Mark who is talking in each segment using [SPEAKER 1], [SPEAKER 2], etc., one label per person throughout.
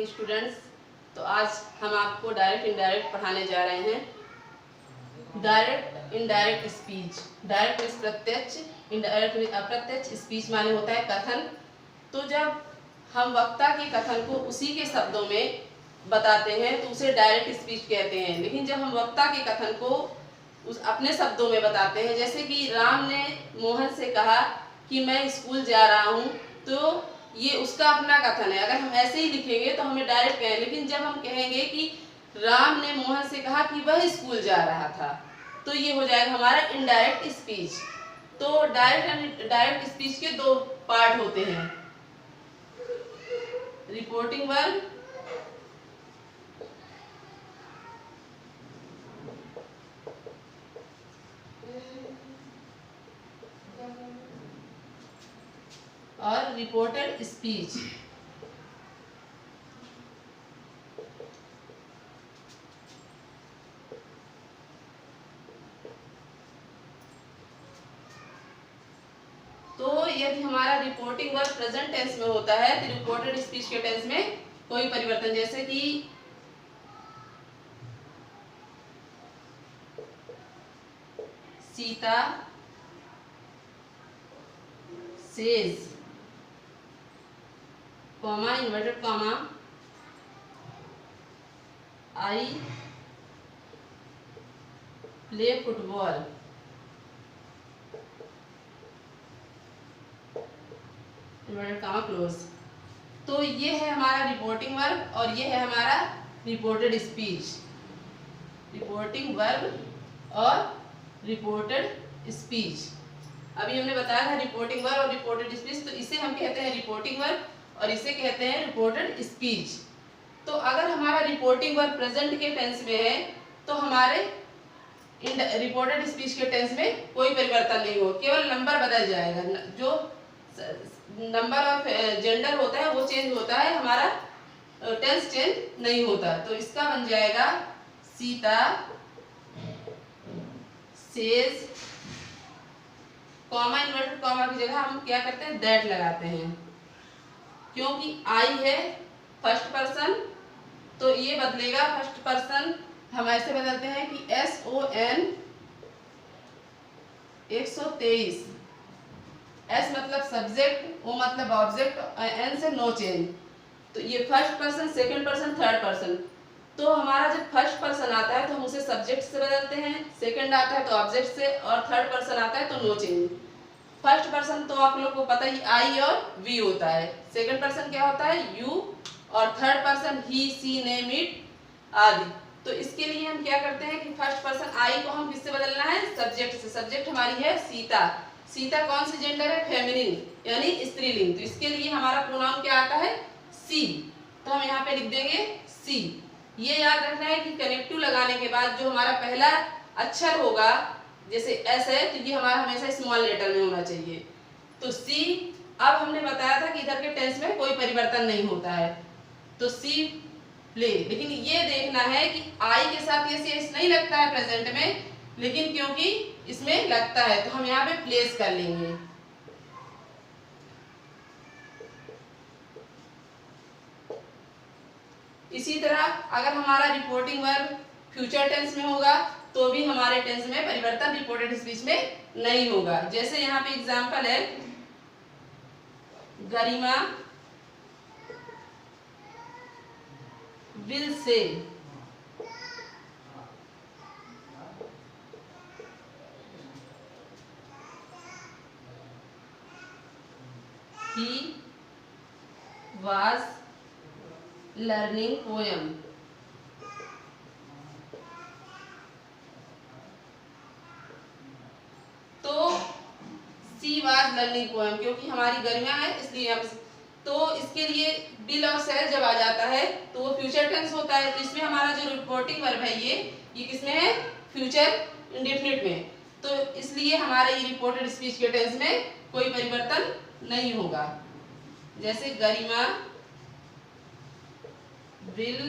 [SPEAKER 1] Morning students. तो आज हम आपको डायरेक्ट इनडायरेक्ट पढ़ाने जा रहे हैं। Direct indirect speech. Direct means प्रत्यक्ष, इनडायरेक्ट मीन्स अप्रत्यक्ष। स्पीच माने होता है कथन। तो जब हम वक्ता के कथन को उसी के शब्दों में बताते हैं तो उसे डायरेक्ट स्पीच कहते हैं। लेकिन जब हम वक्ता के कथन को उस अपने शब्दों में बताते हैं, जैसे कि राम ने मोहन से कहा कि मैं स्कूल जा रहा हूँ, तो ये उसका अपना कथन है। अगर हम ऐसे ही लिखेंगे तो हमें डायरेक्ट कहें, लेकिन जब हम कहेंगे कि राम ने मोहन से कहा कि वह स्कूल जा रहा था, तो ये हो जाएगा हमारा इनडायरेक्ट स्पीच। तो डायरेक्ट स्पीच के दो पार्ट होते हैं, रिपोर्टिंग वर्ब और रिपोर्टेड स्पीच। तो यदि हमारा रिपोर्टिंग वर्ब प्रेजेंट टेंस में होता है तो रिपोर्टेड स्पीच के टेंस में कोई परिवर्तन, जैसे कि Sita says, comma inverted comma, I play football. Close. तो ये है हमारा रिपोर्टिंग वर्ब और ये है हमारा रिपोर्टेड स्पीच। रिपोर्टिंग वर्ब और रिपोर्टेड स्पीच। अभी हमने बताया था रिपोर्टिंग वर्ब और रिपोर्टेड स्पीच, तो इसे हम कहते हैं रिपोर्टिंग वर्ब और इसे कहते हैं रिपोर्टेड स्पीच। तो अगर हमारा रिपोर्टिंग वर्ब प्रेजेंट के टेंस में है तो हमारे रिपोर्टेड स्पीच के टेंस में कोई परिवर्तन नहीं हो, केवल नंबर बदल जाएगा। जो नंबर और जेंडर होता है वो चेंज होता है, हमारा टेंस चेंज नहीं होता। तो इसका बन जाएगा Sita says, comma inverted comma की जगह हम क्या करते हैं, दैट लगाते हैं, क्योंकि आई है फर्स्ट पर्सन, तो ये बदलेगा फर्स्ट पर्सन। हम ऐसे बदलते हैं कि SON 123, S मतलब सब्जेक्ट, O मतलब ऑब्जेक्ट, N से नो चेंज। तो ये first person, second person, third person. तो हमारा जब फर्स्ट पर्सन आता है तो हम उसे सब्जेक्ट से बदलते हैं, सेकंड आता है तो ऑब्जेक्ट से, और थर्ड पर्सन आता है तो नो चेंज। फर्स्ट पर्सन तो आप लोग को पता ही आई और वी होता है, सेकंड पर्सन क्या होता है यू, और third person he she name it आदि। तो इसके लिए हम क्या करते हैं कि फर्स्ट पर्सन आई को हम किससे बदलना है, सब्जेक्ट से। सब्जेक्ट हमारी है सीता। सीता कौन सी जेंडर है, फेमिनिन यानी स्त्रीलिंग। तो इसके लिए हमारा प्रोनाउन क्या आता है, सी। तो हम यहाँ पे लिख देंगे सी। ये याद रखना है कि कनेक्टिव लगाने के बाद जो हमारा पहला अक्षर होगा, जैसे एस है तो ये हमारा हमेशा स्मॉल लेटर में होना चाहिए। तो सी। अब हमने बताया था कि इधर के टेंस में कोई परिवर्तन नहीं होता है, तो सी प्ले। लेकिन ये देखना है कि आई के साथ ये सी नहीं लगता है प्रेजेंट में, लेकिन क्योंकि इसमें लगता है तो हम यहाँ पे प्लेस कर लेंगे। इसी तरह अगर हमारा रिपोर्टिंग वर्ब फ्यूचर टेंस में होगा तो भी हमारे टेंस में परिवर्तन रिपोर्टेड स्पीच में नहीं होगा। जैसे यहाँ पे एग्जांपल है, गरिमा will say, he was learning poem। तो सी वाज लर्निंग पोएम, क्योंकि हमारी गरिमा है इसलिए हम, तो इसके लिए बिल और सेल जब आ जाता है तो वो फ्यूचर टेंस होता है। तो इसमें हमारा जो रिपोर्टिंग वर्ब है ये किसमें है, फ्यूचर इंडेफिनिट में। तो इसलिए हमारे ये रिपोर्टेड स्पीच के टेंस में कोई परिवर्तन नहीं होगा। जैसे गरिमा विल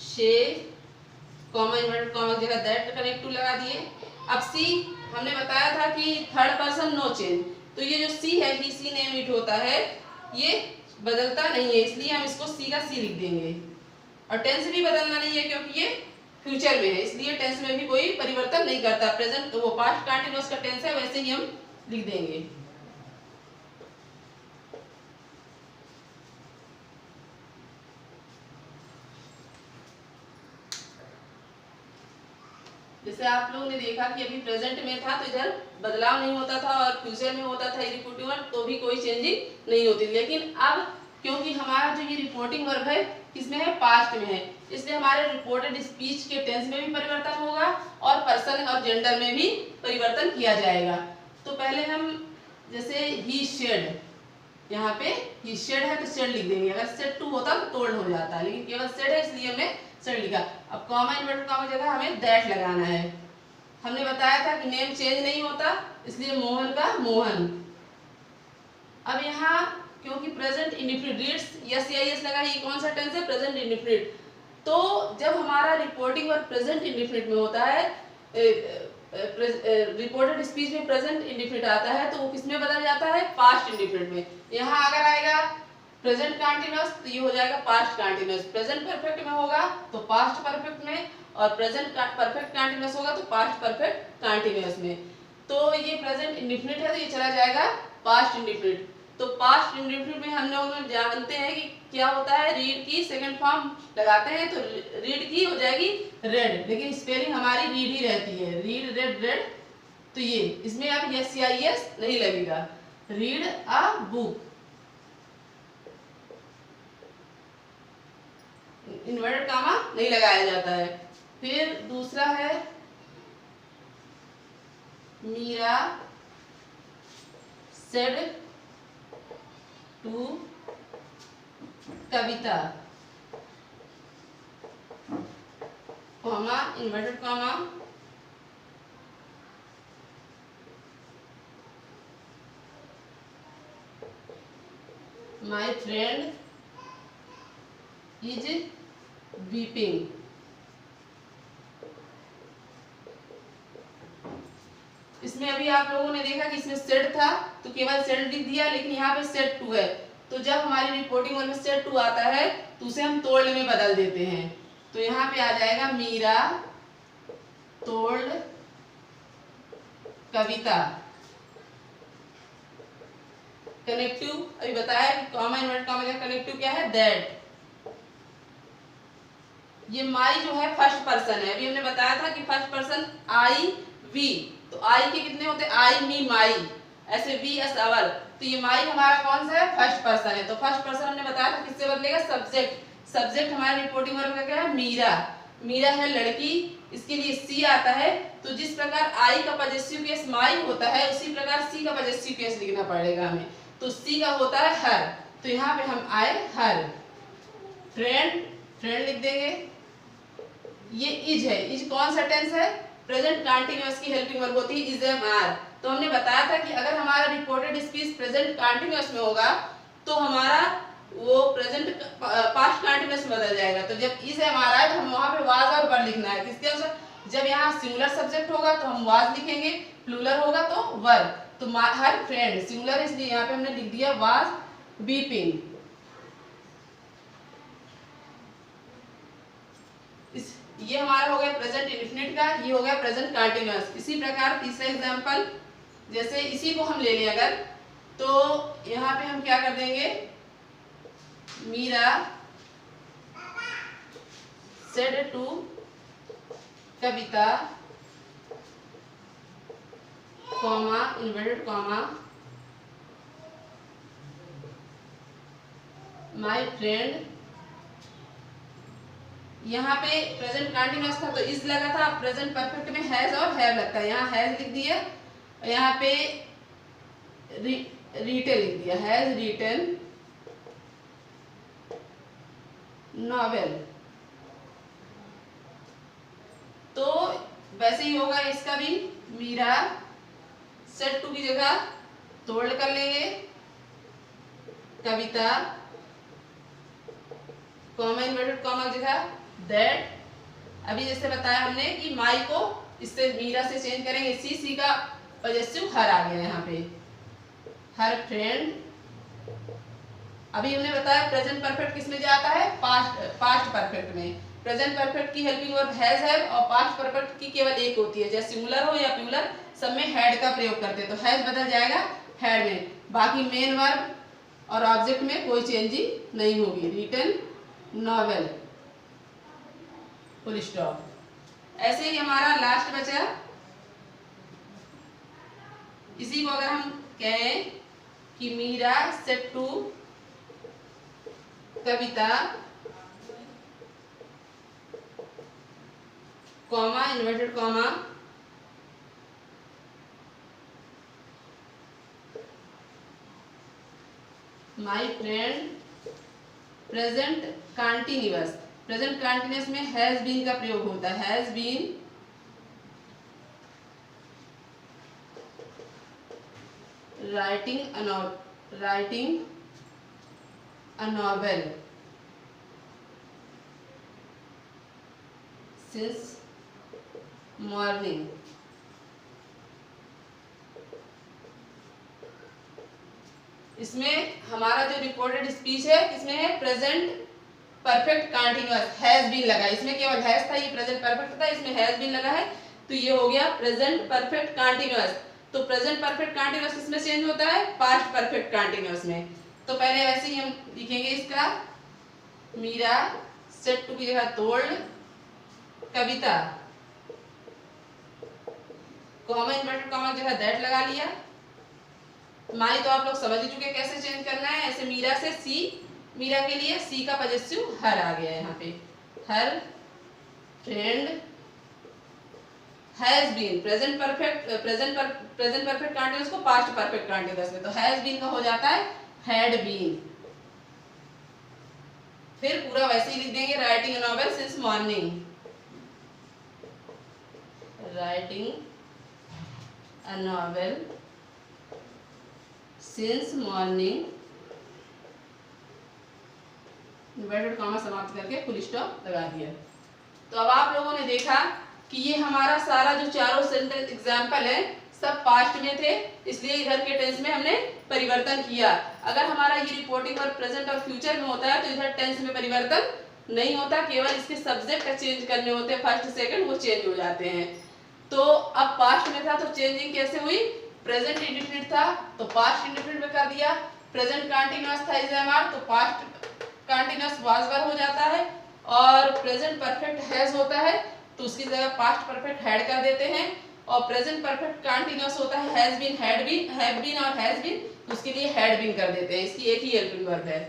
[SPEAKER 1] शे, कॉमा इन्वर्टेड कॉमा की जगह दैट कनेक्टिव लगा दिए। अब सी हमने बताया था कि थर्ड पर्सन नो चेंज, तो ये जो सी है ही सी नेम इट होता है, ये बदलता नहीं है, इसलिए हम इसको सी का सी लिख देंगे। और टेंस भी बदलना नहीं है क्योंकि ये फ्यूचर में है, इसलिए टेंस में भी कोई परिवर्तन नहीं करता। प्रेजेंट वो पास्ट कंटिन्यूअस का टेंस है, वैसे ही हम लिख देंगे। जैसे आप लोगों ने देखा कि अभी प्रेजेंट में था तो इधर बदलाव नहीं होता था, और फ्यूचर में होता था रिपोर्टिंग वर्ब तो भी कोई चेंजिंग नहीं होती। लेकिन अब क्योंकि हमारा जो ये रिपोर्टिंग वर्ब है किसमें है, पास्ट में है, इसलिए हमारे रिपोर्टेड स्पीच के टेंस में भी परिवर्तन होगा और पर्सन और जेंडर में भी परिवर्तन किया जाएगा। तो पहले हम जैसे ही शेड, यहाँ पे ही शेड है तो शेड लिख देंगे। अगर शेड टू होता तो टोल्ड हो जाता, लेकिन केवल शेड है इसलिए हमने शेड लिखा। अब कॉमा इन्वर्टेड कॉमा की जगह हमें दैट लगाना है। हमने बताया था कि नेम चेंज नहीं होता, इसलिए मोहन का मोहन। अब यहाँ क्योंकि प्रेजेंट इंडेफिनिट रीड्स यस या यस लगा, ये कौन सा टेंस है, प्रेजेंट इंडेफिनिट। तो जब हमारा रिपोर्टिंग वर्ब प्रेजेंट इंडेफिनिट में होता है, रिपोर्टेड स्पीच में प्रेजेंट इंडेफिनिट आता है, तो वो किसमें बदल जाता है, पास्ट इंडेफिनिट में। यहाँ अगर आएगा प्रेजेंट कंटीन्यूअस तो ये हो जाएगा पास्ट कंटीन्यूअस, प्रेजेंट परफेक्ट में होगा तो पास्ट परफेक्ट में, और प्रेजेंट परफेक्ट कंटीन्यूअस होगा तो पास्ट परफेक्ट कंटीन्यूअस में। तो ये प्रेजेंट इंडेफिनिट है तो ये चला जाएगा पास्ट इंडेफिनिट। तो पास्ट इंडेफिनिट में हम लोग जानते हैं कि क्या होता है, रीड की सेकंड फॉर्म लगाते हैं तो रीड की हो जाएगी रेड, लेकिन स्पेलिंग हमारी रीड ही रहती है, रीड रेड रेड। तो ये इसमें अब यस या यस नहीं लगेगा, read a book. Inverted comma नहीं लगाया जाता है। फिर दूसरा है Meera said to Kavita, comma inverted comma my friend is weeping. इसमें अभी आप लोगों ने देखा कि इसमें सेड था तो केवल सेड लिख दिया, लेकिन यहाँ पे सेड टू है, तो जब हमारी रिपोर्टिंग वर्ब में सेड टू आता है तो उसे हम तोल्ड में बदल देते हैं। तो यहाँ पे आ जाएगा मीरा तोल्ड कविता। कनेक्टिव अभी बताया कि कॉमा इन्वर्टेड कॉमा का कनेक्टिव क्या है, दैट। ये माई जो है फर्स्ट पर्सन है, अभी हमने बताया था कि फर्स्ट पर्सन आई वी, तो आई के कितने होते हैं, आई मी माई, ऐसे वी एस अवर। तो ये माई हमारा कौन सा है, फर्स्ट पर्सन है। तो फर्स्ट पर्सन हमने बताया था किससे बदलेगा, सब्जेक्ट। सब्जेक्ट हमारे रिपोर्टिंग वर्ब का क्या है, मीरा। मीरा है लड़की, इसके लिए सी आता है। तो जिस प्रकार आई का पजेसिव केस माई होता है, उसी प्रकार सी का पजेसिव केस लिखना पड़ेगा हमें। तो सी का होता है हर, तो यहाँ पे हम आए हर। फ्रेंड, फ्रेंड लिख देंगे। ये इज है, इज कौन सा टेंस है, प्रेजेंट कंटीन्यूअस की हेल्पिंग वर्ब होती है इज एम आर। तो हमने बताया था कि अगर हमारा रिपोर्टेड स्पीच प्रेजेंट कंटीन्यूअस में होगा तो हमारा वो प्रेजेंट पास्ट कंटीन्यूअस में बदल जाएगा। तो जब इज एम आर आए तो हम वहां पे वाज और वर लिखना है, किसके अनुसार, जब यहाँ सिंगुलर सब्जेक्ट होगा तो हम वाज लिखेंगे, प्लूरल होगा तो वर। तो हर फ्रेंड सिंगुलर, इसलिए यहाँ पे हमने लिख दिया वाज वीपिंग। ये हमारा हो गया प्रेजेंट इंडेफिनिट का, ये हो गया प्रेजेंट कंटीन्यूअस। इसी प्रकार तीसरा एग्जांपल, जैसे इसी को हम ले लें अगर, तो यहाँ पे हम क्या कर देंगे, Meera said to Kavita, comma inverted comma my friend. यहाँ पे प्रेजेंट कंटीन्यूअस था तो इज लगा था, प्रेजेंट परफेक्ट में हैज और हैव लगता है, यहाँ हैज लिख दिया, यहाँ पे रिटेन लिख दिया, हैज रिटन नॉवेल। तो वैसे ही होगा इसका भी, मीरा सेड टू की जगह तोल्ड कर लेंगे कविता, कॉमा इन्वर्टेड कॉमा की जगह दैट। अभी जैसे बताया हमने कि माई को इससे मीरा से चेंज करेंगे, सी का पजेसिव हर आ गया यहाँ पे, हर फ्रेंड अभी हमने बताया प्रेजेंट परफेक्ट किस में जाता है, पास्ट परफेक्ट में। प्रेजेंट परफेक्ट की हेल्पिंग वर्ब हैज हैव और पास्ट परफेक्ट की केवल एक होती है, चाहे सिंगुलर हो या प्लूरल, सब में हैड का प्रयोग करते हैं, तो हैज बदल जाएगा हैड में। बाकी मेन वर्ब और ऑब्जेक्ट में कोई चेंजिंग नहीं होगी। Written novel, full stop. ऐसे ही हमारा लास्ट बचा, इसी को अगर हम कहें कि Meera said to Kavita comma inverted comma my friend, present continuous. Present continuous में हैज बीन का प्रयोग होता है, has been writing a novel since morning. इसमें हमारा जो रिपोर्टेड स्पीच है किसमें है, present perfect continuous, has been लगा, इसमें केवल हैज था, ये प्रेजेंट परफेक्ट था, इसमें हैज बीन लगा है, तो ये हो गया प्रेजेंट परफेक्ट कंटिन्यूअस। तो प्रेजेंट परफेक्ट कंटिन्यूअस किसमें चेंज होता है, पास्ट परफेक्ट कंटिन्यूअस में। तो पहले वैसे ही हम लिखेंगे इसका, मीरा सेड टू की जगह टोल्ड कविता, कॉमा इन्वर्टेड कॉमा की जगह दैट लगा लिया। माई तो आप लोग समझ ही चुके कैसे चेंज करना है। ऐसे मीरा से सी, मीरा के लिए सी का पजेसिव हर आ गया यहाँ पे, हर friend has been, present perfect continuous को पास्ट परफेक्ट कंटिन्यूअस में, तो हैज बीन का हो जाता है हैड बीन। फिर पूरा वैसे ही लिख देंगे, writing a novel since morning, writing a novel since morning, inverted comma समाप्त करके फुल स्टॉप लगा दिया। तो अब आप लोगों ने देखा कि ये हमारा सारा जो चारों सेंटेंस एग्जाम्पल है सब पास्ट में थे, इसलिए इधर के टेंस में हमने परिवर्तन किया। अगर हमारा ये रिपोर्टिंग और प्रेजेंट और फ्यूचर में होता है तो इधर टेंस में परिवर्तन नहीं होता, केवल इसके सब्जेक्ट का चेंज करने होते हैं, फर्स्ट सेकंड वो चेंज हो जाते हैं। तो अब पास्ट में था तो चेंजिंग कैसे हुई, प्रेजेंट इंडेफिनिट था तो पास्ट इंडेफिनिट में कर दिया, प्रेजेंट कंटीन्यूअस था इज एम आर तो पास्ट कंटीन्यूअस वाज वर हो जाता है, और प्रेजेंट परफेक्ट हैज होता है तो उसकी जगह पास्ट परफेक्ट हैड कर देते हैं, और प्रेजेंट परफेक्ट कंटीन्यूअस होता है has been, had been, have been और हैज बीन, तो उसके लिए हैड बीन कर देते हैं। इसकी एक ही हेल्पिंग वर्ब है।